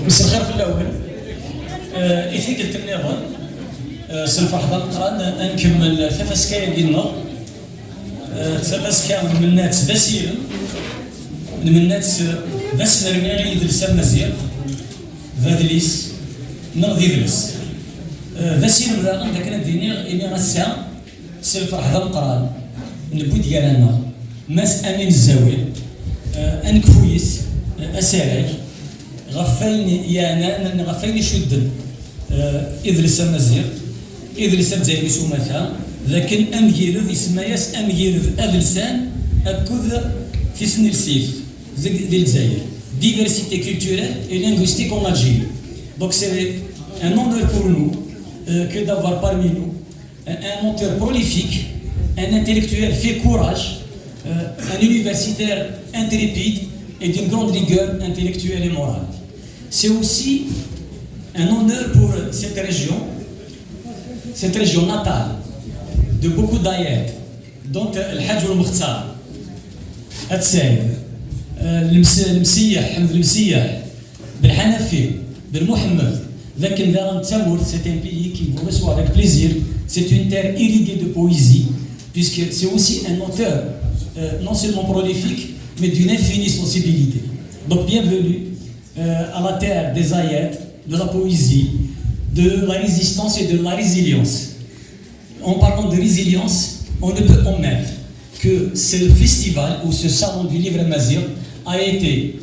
مساء الخير في الاول. ايثيك التنظيم سوف نقرا نكمل ثفاسكايا ديالنا. ثفاسكا من الناس بسيرا من الناس بس نرمي يدرس مزيان فادليس نغدي يدرس بسير مراقم ذاك الدينير اني غسا سوف نقرا نبو ديالنا ماس امين الزاويه انكفويس اساراج غفين يانا غفين يشدن إدرس مزيغ إدرس مزيغ سومتا لكن أميرذ يسمياس أميرذ أدلسان أكد في سن السيف ديال الجزائر diversité culturelle et linguistique en Algérie. Donc c'est un honneur pour nous que d'avoir parmi nous un auteur prolifique, un intellectuel fait courage, un universitaire intrépide et d'une grande rigueur intellectuelle et morale. C'est aussi un honneur pour cette région natale de beaucoup d'ayat, dont le Hajj al-Mukhtar, Atsaïd, المسيح حمد المسيح بالحنفي بالمحمد لكن vers Tsamour c'est un pays qui vous reçoit avec plaisir. C'est une terre irriguée de poésie puisque c'est aussi un auteur non seulement prolifique mais d'une infinie sensibilité. Donc bienvenue à la terre des ayats, de la poésie, de la résistance et de la résilience. En parlant de résilience, on ne peut omettre que ce festival ou ce salon du livre Mazir a été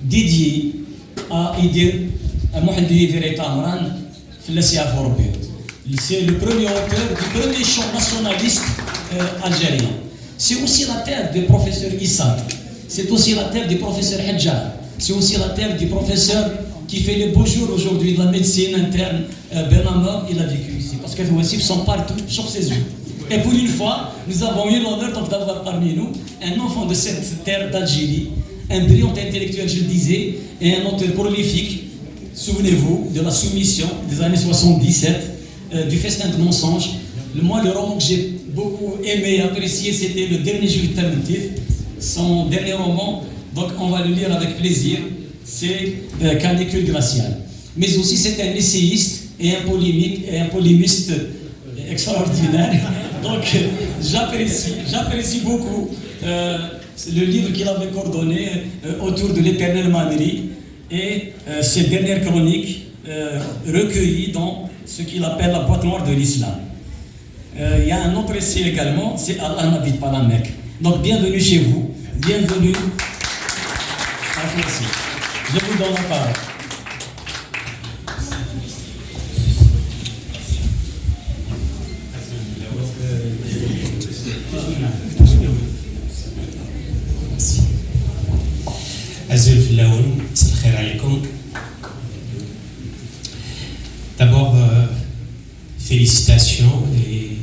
dédié à Idir Mohamed Yveré Tamran Filassiaf européen. C'est le premier auteur du premier chant nationaliste algérien. C'est aussi la terre du professeur Issa, c'est aussi la terre du professeur Hadjar, c'est aussi la terre du professeur qui fait les beaux jours aujourd'hui de la médecine interne, Benama, il a vécu ici. Parce que les Wassif sont partout, sur ses yeux. Et pour une fois, nous avons eu l'honneur d'avoir parmi nous un enfant de cette terre d'Algérie, un brillant intellectuel, je le disais, et un auteur prolifique. Souvenez-vous de la soumission des années 77, du festin de mensonges. Moi, le roman que j'ai beaucoup aimé et apprécié, c'était Le Dernier Juif Talmutif, son dernier roman. Donc, on va le lire avec plaisir. C'est Canicule glaciale. Mais aussi, c'est un essayiste et un polémiste extraordinaire. Donc, j'apprécie beaucoup le livre qu'il avait coordonné autour de l'éternelle Mannerie et ses dernières chroniques recueillies dans ce qu'il appelle la boîte noire de l'islam. Il y a un autre essai également, c'est Allah n'habite pas la Mecque. Donc, bienvenue chez vous, bienvenue. Merci. Je vous donne la parole. D'abord, félicitations et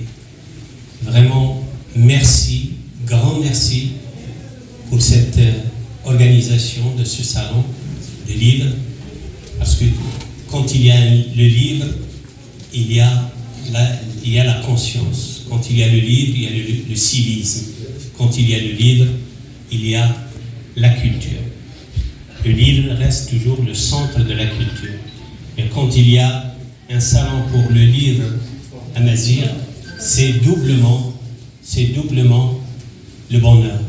vraiment merci, grand merci pour cette organisation de ce salon de livres, parce que quand il y a le livre, il y a la conscience. Quand il y a le livre, il y a le civisme. Quand il y a le livre, il y a la culture. Le livre reste toujours le centre de la culture. Et quand il y a un salon pour le livre à Mazir, c'est doublement le bonheur.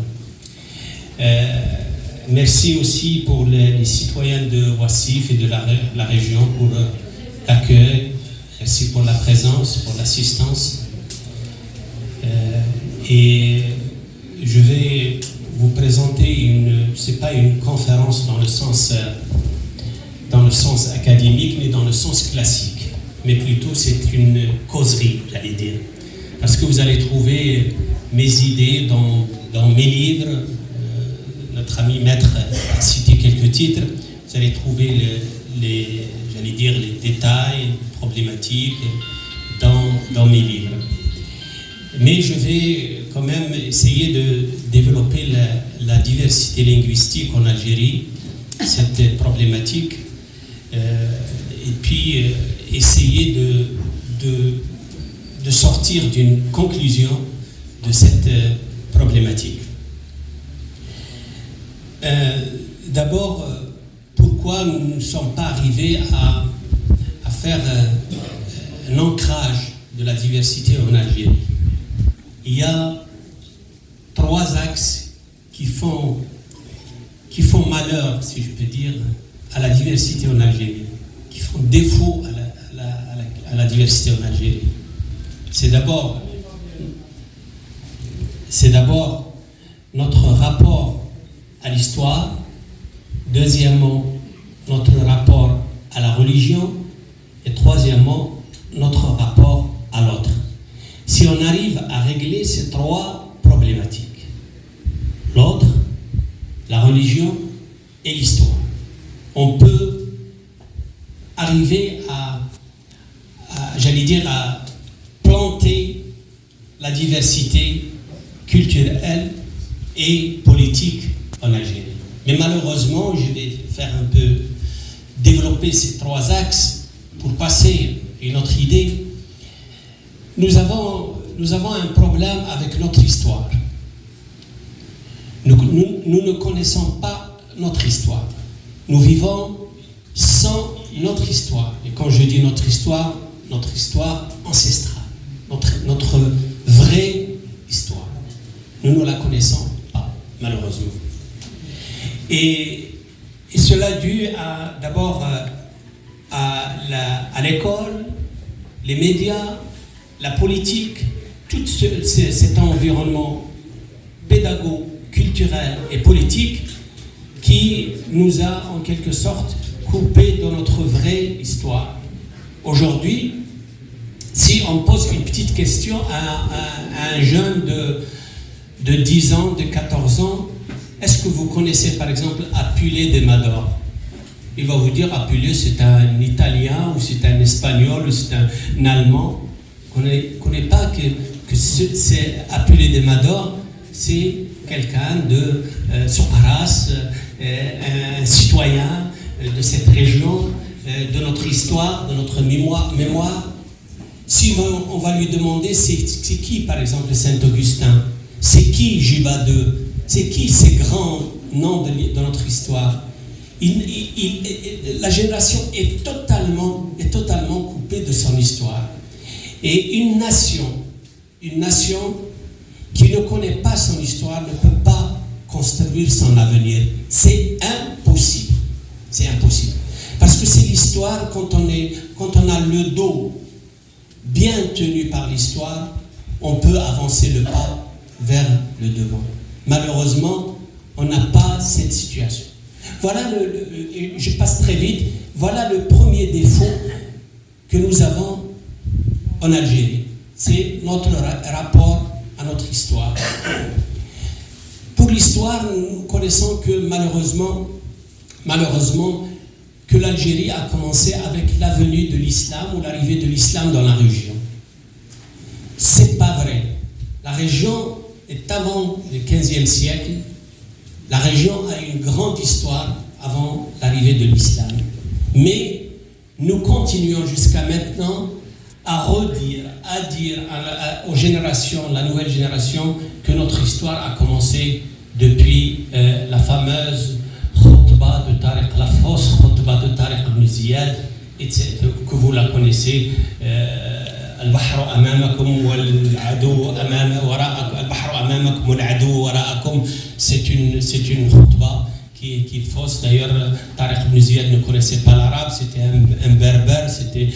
Merci aussi pour les citoyens de Wassif et de la région pour l'accueil. Merci pour la présence, pour l'assistance. Et je vais vous présenter c'est pas une conférence dans le sens académique, mais dans le sens classique. Mais plutôt c'est une causerie, j'allais dire. Parce que vous allez trouver mes idées dans mes livres. Notre ami maître a cité quelques titres. Vous allez trouver les détails, les problématiques dans mes livres. Mais je vais quand même essayer de développer la diversité linguistique en Algérie, cette problématique, et puis essayer de sortir d'une conclusion de cette problématique. D'abord, pourquoi pourquoi nous ne sommes pas arrivés à faire un ancrage de la diversité en Algérie. Il y a 3 axes qui font malheur, si je peux dire, à la diversité en Algérie, qui font défaut à la diversité en Algérie. C'est d'abord notre rapport à l'histoire, deuxièmement, notre rapport à la religion, et troisièmement, notre rapport à l'autre. Si on arrive à régler ces 3 problématiques, l'autre, la religion et l'histoire, on peut arriver à planter la diversité culturelle et politique en Algérie. Mais malheureusement, je vais faire un peu développer ces 3 axes pour passer à une autre idée. Nous avons un problème avec notre histoire. Nous ne connaissons pas notre histoire. Nous vivons sans notre histoire. Et quand je dis notre histoire ancestrale, notre vraie histoire. Nous ne la connaissons pas, malheureusement. Et cela dû d'abord à l'école, les médias, la politique, tout cet environnement pédagogique, culturel et politique qui nous a en quelque sorte coupés de notre vraie histoire. Aujourd'hui, si on pose une petite question à un jeune de 10 ans, de 14 ans, est-ce que vous connaissez par exemple Apulé de Mador? Il va vous dire Apulé c'est un Italien ou c'est un Espagnol ou c'est un Allemand. On ne connaît pas que c'est Apulé de Mador, c'est quelqu'un de Soparas, un citoyen de cette région, de notre histoire, de notre mémoire. Si on va lui demander c'est qui par exemple Saint-Augustin, c'est qui Juba II, c'est qui ces grands noms de notre histoire, la génération est totalement coupée de son histoire. Et une nation qui ne connaît pas son histoire ne peut pas construire son avenir. C'est impossible. C'est impossible. Parce que c'est l'histoire, quand on a le dos bien tenu par l'histoire, on peut avancer le pas vers le devant. Malheureusement, on n'a pas cette situation. Voilà je passe très vite, voilà le premier défaut que nous avons en Algérie. C'est notre rapport à notre histoire. Pour l'histoire, nous connaissons que malheureusement, que l'Algérie a commencé avec la venue de l'islam ou l'arrivée de l'islam dans la région. C'est pas vrai. La région est avant le XVe siècle. La région a une grande histoire avant l'arrivée de l'islam. Mais nous continuons jusqu'à maintenant à dire aux générations, la nouvelle génération, que notre histoire a commencé depuis la fameuse khutba de Tariq, la fausse khutba de Tariq ibn Ziyad, que vous la connaissez, البحر أمامكم والعدو وراءكم البحر أمامكم والعدو وراءكم. C'est une khutba qui est fausse. D'ailleurs, Tariq ibn Ziyad ne connaissait pas l'arabe, c'était un berbère, c'est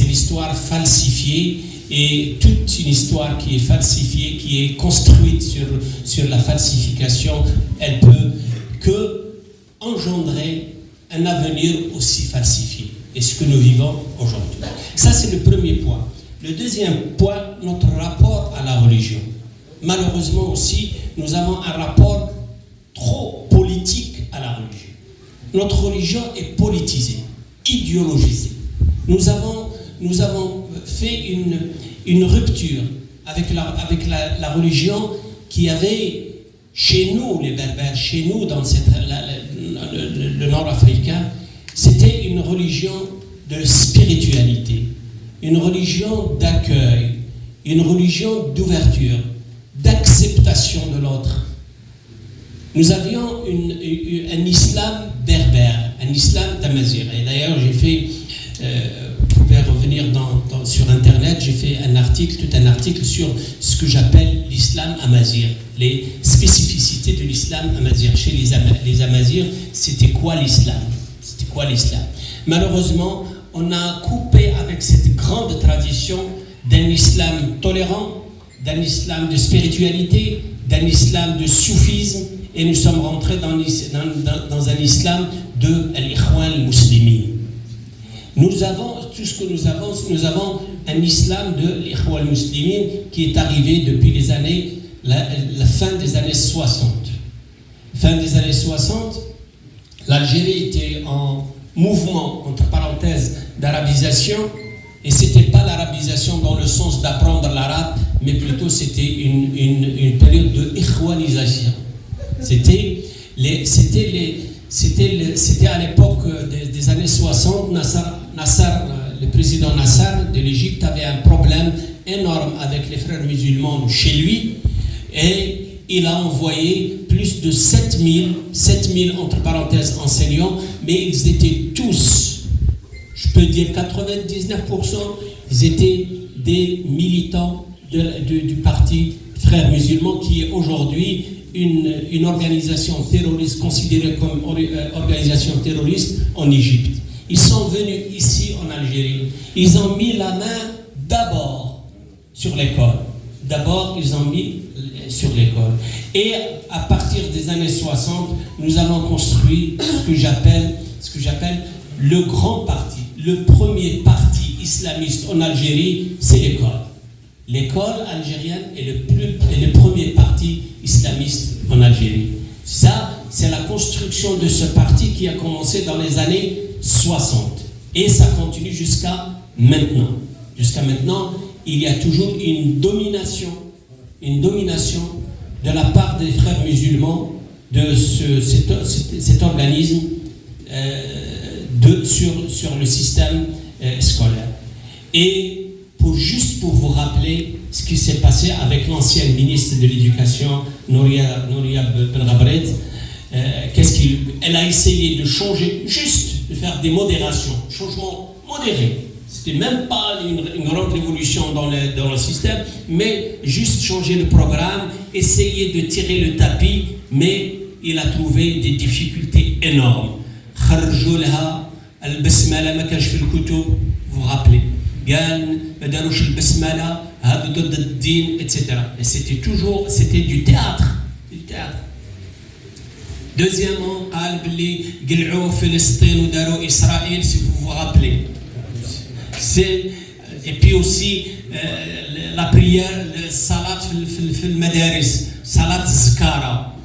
l'histoire falsifiée, et toute une histoire qui est falsifiée, qui est construite sur la falsification, elle peut que engendrer un avenir aussi falsifié. Et ce que nous vivons aujourd'hui. Ça, c'est le premier point. Le deuxième point, notre rapport à la religion. Malheureusement aussi, nous avons un rapport trop politique à la religion. Notre religion est politisée, idéologisée. Nous avons fait une rupture avec la religion qui avait chez nous, les Berbères, chez nous dans le nord africain, c'était une religion de spiritualité, une religion d'accueil, une religion d'ouverture, d'acceptation de l'autre. nous avions un islam berbère, un islam tamazir. Et d'ailleurs, j'ai fait, vous pouvez revenir sur Internet, j'ai fait tout un article sur ce que j'appelle l'islam amazir, les spécificités de l'islam amazir. Chez les Amazirs, c'était quoi l'islam? Malheureusement, on a coupé avec cette grande tradition d'un islam tolérant, d'un islam de spiritualité, d'un islam de soufisme, et nous sommes rentrés dans un islam de al-Ikhwan al-Muslimin. Nous avons un islam de l'Ikhwan al-Muslimin qui est arrivé depuis la fin des années 60. Fin des années 60, l'Algérie était en mouvement, entre parenthèses, d'arabisation, et c'était pas l'arabisation dans le sens d'apprendre l'arabe, mais plutôt c'était une période de ikhwanisation. C'était à l'époque des années 60, le président Nasser de l'Égypte avait un problème énorme avec les frères musulmans chez lui, et il a envoyé plus de 7000 entre parenthèses enseignants, mais ils étaient tous, je peux dire 99%, ils étaient des militants du parti Frères musulmans, qui est aujourd'hui une organisation terroriste, considérée comme organisation terroriste en Égypte. Ils sont venus ici en Algérie, ils ont mis la main d'abord sur l'école. Et à partir des années 60, nous avons construit ce que j'appelle le grand parti. Le premier parti islamiste en Algérie, c'est l'école. L'école algérienne est le premier parti islamiste en Algérie. Ça, c'est la construction de ce parti qui a commencé dans les années 60. Et ça continue jusqu'à maintenant. Jusqu'à maintenant, il y a toujours une domination de la part des frères musulmans de cet organisme sur le système scolaire. Et pour vous rappeler ce qui s'est passé avec l'ancienne ministre de l'Éducation, Nouria Benrabret, elle a essayé de changer, juste de faire des modérations, changement modéré. C'était même pas une grande révolution dans le système, mais juste changer le programme, essayer de tirer le tapis, mais il a trouvé des difficultés énormes. Kharjou laha al-basmala ma kash fi al-kutub, vous vous rappelez, قال ما داروش البسمله هذا ضد الدين etc. Et c'était du théâtre. Deuxièmement, قال بلي قلعوا فلسطين وداروا إسرائيل, si vous vous rappelez. Et puis aussi la prière, le salat في المدارس, salat zkara.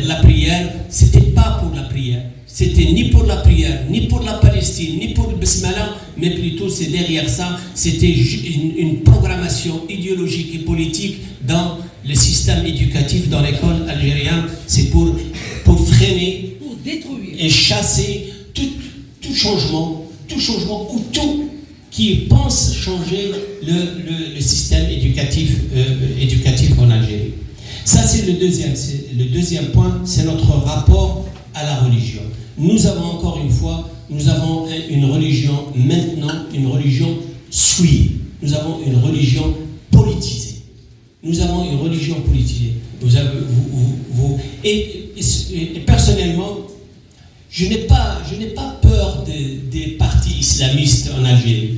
La prière, c'était pas pour la prière. C'était ni pour la prière, ni pour la Palestine, ni pour le Bismillah, mais plutôt c'est derrière ça, c'était une programmation idéologique et politique dans le système éducatif, dans l'école algérienne. C'est pour freiner, pour détruire et chasser tout changement ou tout qui pense changer le système éducatif en Algérie. Ça, c'est le deuxième point, c'est notre rapport à la religion. Nous avons encore une fois, une religion maintenant, une religion souillée. Nous avons une religion politisée. Et personnellement, je n'ai pas peur des partis islamistes en Algérie.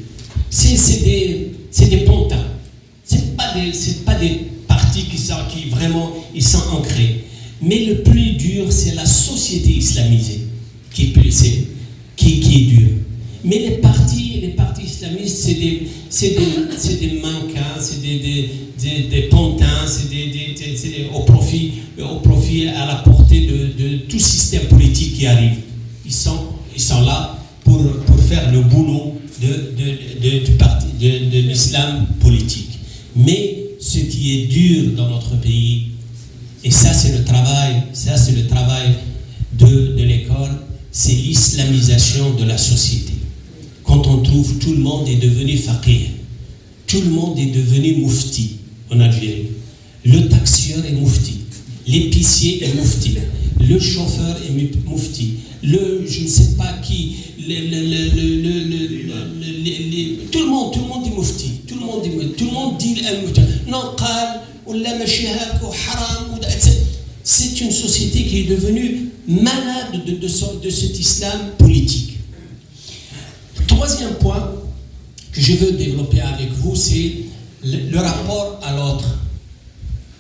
C'est des pontins. C'est pas des partis qui vraiment ils sont ancrés. Mais le plus dur, c'est la société islamisée qui est dure. Mais les partis islamistes, c'est des mannequins, c'est des pontins, c'est au profit à la portée de tout système politique qui arrive. Ils sont là pour faire le boulot de l'islam politique. Mais ce qui est dur dans notre pays, et ça c'est le travail de l'école, c'est l'islamisation de la société. Quand on trouve tout le monde est devenu faqih, tout le monde est devenu mufti en Algérie. le taxieur est moufti, l'épicier est moufti, le chauffeur est moufti, le je ne sais pas qui, tout le monde dit moufti, tout le monde dit non, c'est une société qui est devenue malade de cet islam politique. Troisième point que je veux développer avec vous, c'est le rapport à l'autre.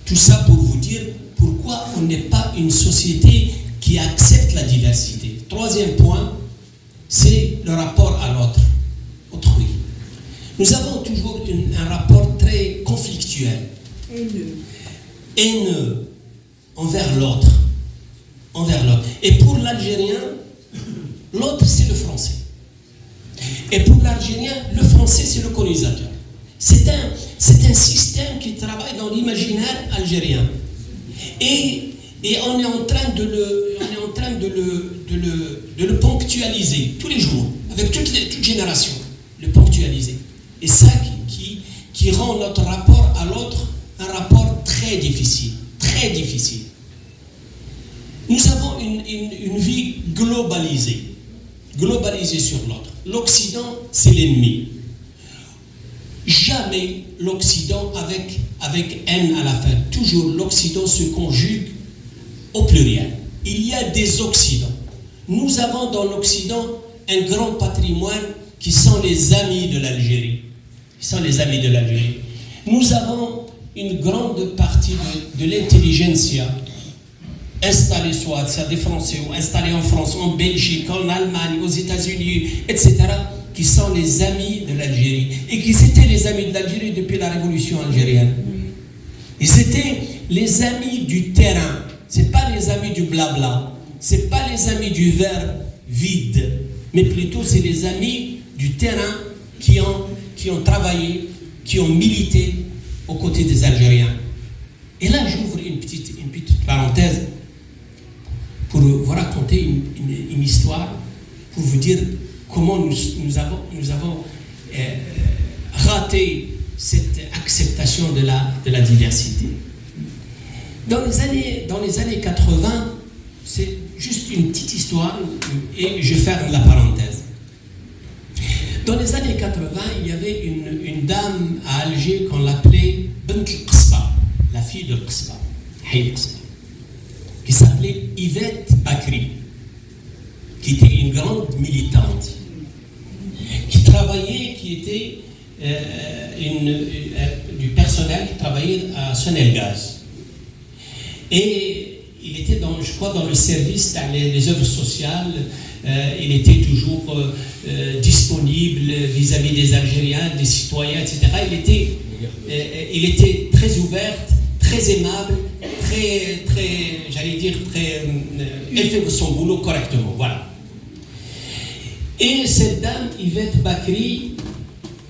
Tout ça pour vous dire pourquoi on n'est pas une société qui accepte la diversité. Troisième point, c'est le rapport à l'autre, autrui. Nous avons toujours un rapport très conflictuel, haineux envers l'autre. Et pour l'Algérien, l'autre c'est le français. Et pour l'Algérien, le français c'est le colonisateur. C'est un système qui travaille dans l'imaginaire algérien. Et on est en train de le ponctualiser tous les jours, avec toute génération, le ponctualiser. Et ça qui rend notre rapport à l'autre un rapport très difficile, très difficile. Nous avons une vie globalisée sur l'autre. L'Occident, c'est l'ennemi. Jamais l'Occident avec haine à la fin. Toujours l'Occident se conjugue au pluriel. Il y a des Occidents. Nous avons dans l'Occident un grand patrimoine qui sont les amis de l'Algérie. Nous avons une grande partie de l'intelligentsia installée soit des Français ou installée en France, en Belgique, en Allemagne, aux États-Unis, etc., qui sont les amis de l'Algérie et qui étaient les amis de l'Algérie depuis la révolution algérienne. Ils étaient les amis du terrain, c'est pas les amis du blabla, c'est pas les amis du verbe vide, mais plutôt c'est les amis du terrain qui ont travaillé, qui ont milité aux côtés des Algériens. Et là, j'ouvre une petite parenthèse pour vous raconter une histoire, pour vous dire comment nous avons raté cette acceptation de la diversité. Dans les années 80, c'est juste une petite histoire et je ferme la parenthèse. Dans les années 80, il y avait une dame à Alger qu'on l'appelait Bint al-Qasba, la fille de Qasba, qui s'appelait Yvette Bakri, qui était une grande militante, qui travaillait, qui était du personnel qui travaillait à Sonelgaz. Et il était dans le service, dans les œuvres sociales, il était toujours disponible vis-à-vis des Algériens, des citoyens, etc. Il était très ouverte, très aimable, elle fait son boulot correctement, voilà. Et cette dame, Yvette Bakri,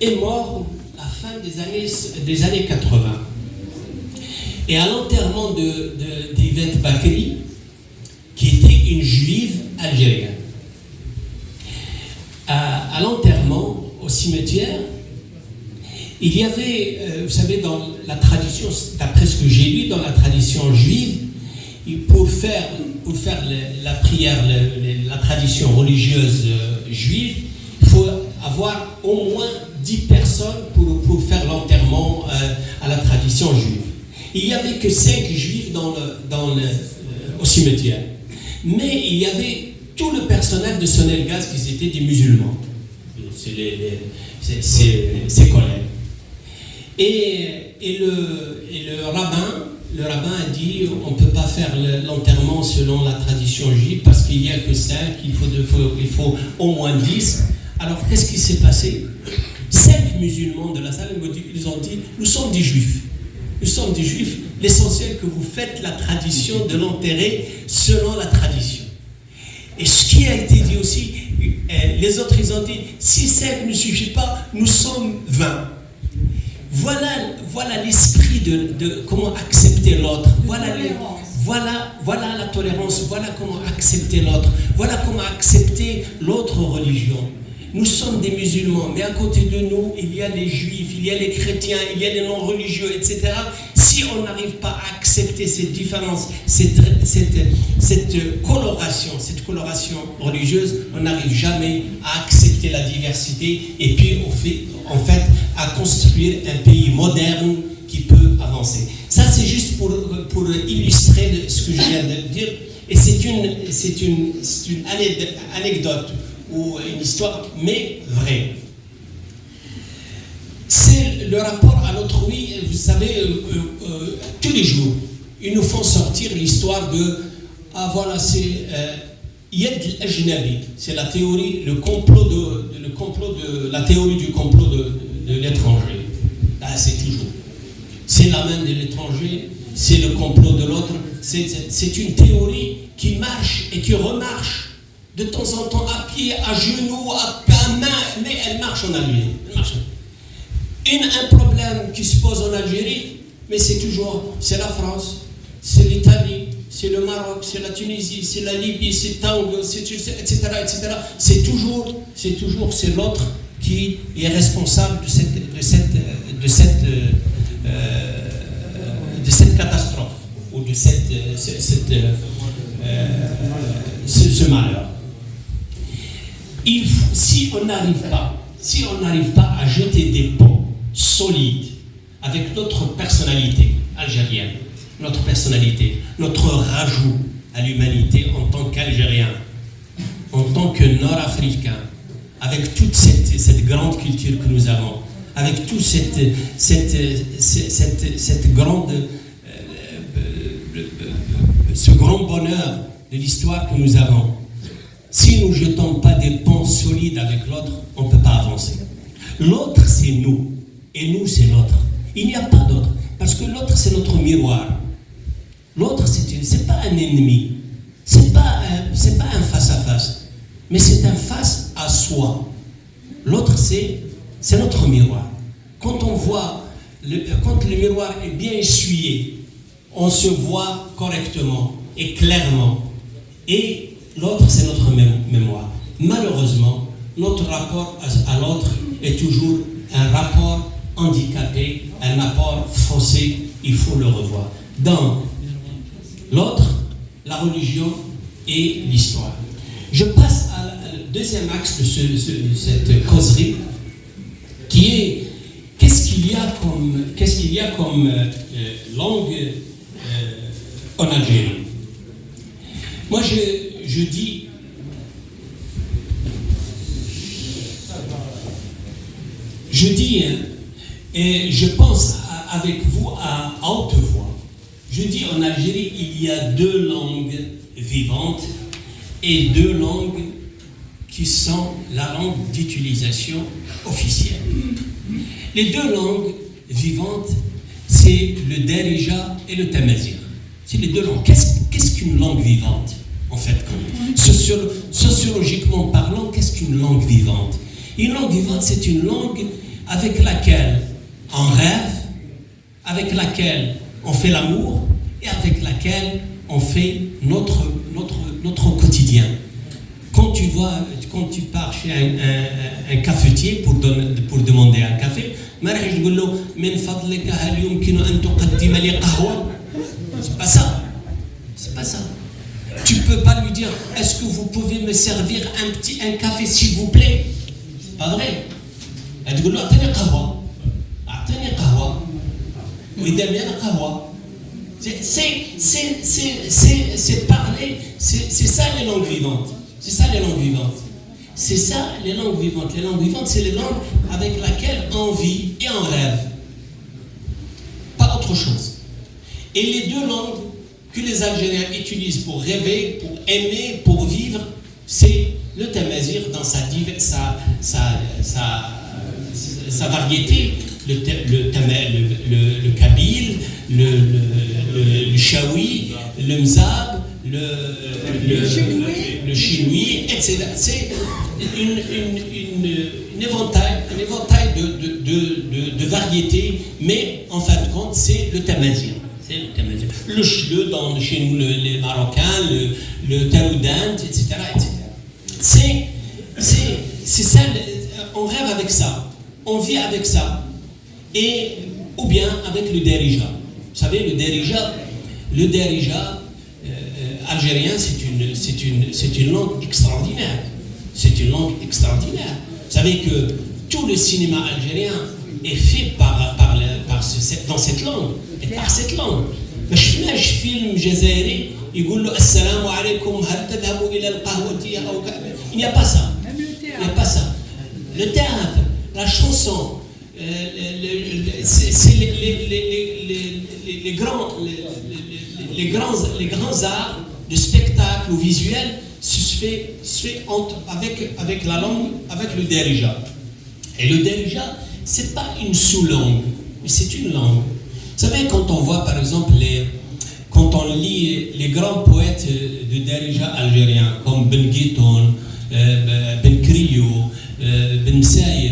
est morte à la fin des années 80. Et à l'enterrement d'Yvette Bakri, qui était une juive algérienne, à l'enterrement, au cimetière, il y avait, vous savez, dans la tradition, d'après ce que j'ai lu, dans la tradition juive, pour faire la prière, la tradition religieuse juive, il faut avoir au moins 10 personnes pour faire l'enterrement à la tradition juive. Il n'y avait que 5 juifs au cimetière. Mais il y avait tout le personnel de Sonelgaz qui étaient des musulmans. C'est ses collègues. Et le rabbin a dit on ne peut pas faire l'enterrement selon la tradition juive parce qu'il n'y a que 5, il faut au moins 10. Alors qu'est-ce qui s'est passé? 5 musulmans de la salle, ils ont dit nous sommes des juifs. Nous sommes des juifs, l'essentiel que vous faites la tradition de l'enterrer selon la tradition. Et ce qui a été dit aussi, les autres ils ont dit si 5 ne suffit pas, nous sommes 20. Voilà l'esprit de comment accepter l'autre. Voilà la tolérance. Voilà comment accepter l'autre. Voilà comment accepter l'autre religion. Nous sommes des musulmans, mais à côté de nous, il y a les juifs, il y a les chrétiens, il y a les non-religieux, etc. Si on n'arrive pas à accepter cette différence, cette coloration religieuse, on n'arrive jamais à accepter la diversité et puis en fait, à construire un pays moderne qui peut avancer. Ça, c'est juste pour illustrer ce que je viens de dire. Et c'est une anecdote ou une histoire, mais vraie. C'est le rapport à l'autrui. Vous savez, tous les jours, ils nous font sortir l'histoire de voilà, c'est Yad al-Ajnabi. C'est la théorie, la théorie du complot de l'étranger. Là, c'est toujours. C'est la main de l'étranger, c'est le complot de l'autre. C'est une théorie qui marche et qui remarche de temps en temps à pied, à genoux, à main, mais elle marche en Algérie. Un problème qui se pose en Algérie, mais c'est la France, c'est l'Italie, c'est le Maroc, c'est la Tunisie, c'est la Libye, c'est Tango, etc., etc. C'est l'autre qui est responsable de cette catastrophe ou de ce malheur. Si on n'arrive pas à jeter des ponts solides avec notre personnalité algérienne, notre personnalité, notre rajout à l'humanité en tant qu'Algérien, en tant que Nord-Africain, avec toute cette grande culture que nous avons, avec tout ce grand bonheur de l'histoire que nous avons, si nous ne jetons pas des ponts solides avec l'autre, on ne peut pas avancer. L'autre, c'est nous, et nous, c'est l'autre. Il n'y a pas d'autre, parce que l'autre, c'est notre miroir. L'autre, c'est pas un ennemi, c'est pas un face-à-face, mais c'est un face à soi. L'autre, c'est notre miroir. Quand le miroir est bien essuyé, on se voit correctement et clairement. Et l'autre, c'est notre mémoire. Malheureusement, notre rapport à l'autre est toujours un rapport handicapé, un rapport faussé. Il faut le revoir. Dans l'autre, la religion et l'histoire. Je passe au deuxième axe de cette causerie, qui est qu'est-ce qu'il y a comme langue en Algérie. Moi, je dis et je pense avec vous à haute voix. Je dis en Algérie, il y a 2 langues vivantes et 2 langues qui sont la langue d'utilisation officielle. Les 2 langues vivantes, c'est le Darija et le Tamazigh. C'est les 2 langues. Qu'est-ce qu'une langue vivante, en fait? Sociologiquement parlant, qu'est-ce qu'une langue vivante? Une langue vivante, c'est une langue avec laquelle on rêve, avec laquelle on fait l'amour et avec laquelle on fait notre quotidien. Quand tu pars chez un cafetier pour demander un café, c'est pas ça. C'est pas ça. Tu peux pas lui dire, est-ce que vous pouvez me servir un café s'il vous plaît? C'est pas vrai. Elle dit, c'est parler, c'est ça les langues vivantes. C'est ça les langues vivantes. C'est ça les langues vivantes. Les langues vivantes, c'est les langues avec lesquelles on vit et on rêve. Pas autre chose. Et les 2 langues que les Algériens utilisent pour rêver, pour aimer, pour vivre, c'est le Tamazigh dans sa variété, le kabyle, le chaoui, le mzab, le chinois, etc. C'est un éventail de variétés, mais en fin de compte, c'est le Tamazigh. Le chleu chez nous, les Marocains, le taroudant, etc. c'est ça, on rêve avec ça, on vit avec ça, et ou bien avec le Darija. Vous savez, le Darija algérien, c'est une langue extraordinaire. C'est une langue extraordinaire. Vous savez que tout le cinéma algérien est fait dans cette langue, et par cette langue. ما شفناش فيلم جزائري يقول له السلام عليكم هل تذهبوا إلى القهوة أو كذا. Il n'y a pas ça. Il n'y a pas ça. Le théâtre, la chanson, c'est les grands arts, le spectacle, le visuel se fait avec la langue, avec le Darija. Et le Darija, c'est pas une sous-langue, mais c'est une langue. Vous savez, quand on voit par exemple quand on lit les grands poètes de Darija algériens comme Ben Guitoun, Ben Krio, Ben Msaïr,